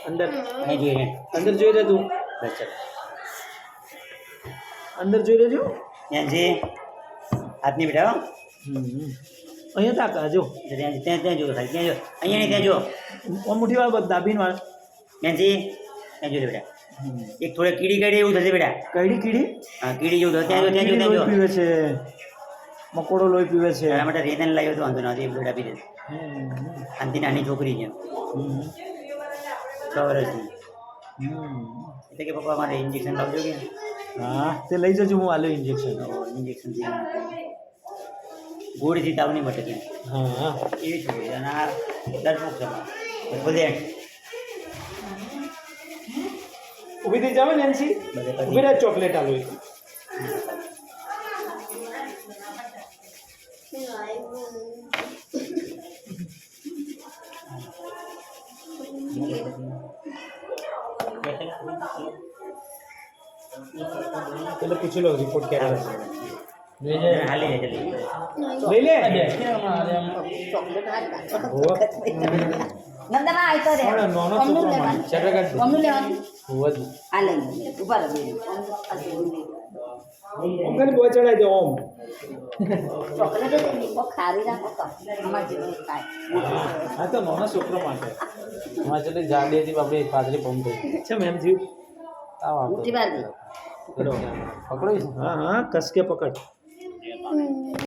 અંદર અહીં જોઈએ અંદર જોઈ લે તું બસ ચાલો અંદર જોઈ લેજો ત્યાંથી હાથની બેઠા હો અહીંયા તાકા જો ત્યાં ત્યાં જો ખાલી ત્યાં જો અહીંયા નહીં ત્યાં જો મુઠ્ઠી વાળ બધા દાબીને વાળ ત્યાંથી ત્યાં જો બેટા એક થોડે કીડી કાઢી એવું થશે બેટા કઈડી કીડી હા કીડી જેવું થશે ત્યાં જો ત્યાં જો કીડી ત્યાં લોહી જો પીવે છે મકોડો લોહી પીવે છે એના માટે રેતન લાવ્યો તો વાંધો નથી બેટા પી દે આનથી નાની છોકરી છે 6 વર્ષની એટલે કે પપ્પા મારે ઇન્જેક્શન લાવજો કે હા તે લઈ જજો હું આલ્યો ઇન્જેક્શન ઇન્જેક્શન ગોળીથી તાવ નહીં મટે ત્યાં હા એવી છોકરી અને આ ડરપોક છે બધે ઊભી થઈ જાવ ને એનસી ઊભી રહે ચોકલેટ આલો એક એટલે પૂછી લો રિપોર્ટ ક્યારે આવશે હાલી જાય જલ્દી લઈ લે નંદના આયતો રે પણ નાનો છોકરો માં ચટકાટ મમ્મી લેવાનું હોવા જ આ લઈ ઉભા રહો ઓમ બોય ચડાઈ દે ઓમ ચોકલેટ દે કો ખારી રાખો તો અમાર જેવું ખાય હા તો નાનો છોકરો માટે હા ચલે જાડી હતી બાપરે પાતળી પંપ થઈ છે મેમ થયું ઉઠી બાર દે પકડો હા હા કસ કે પકડ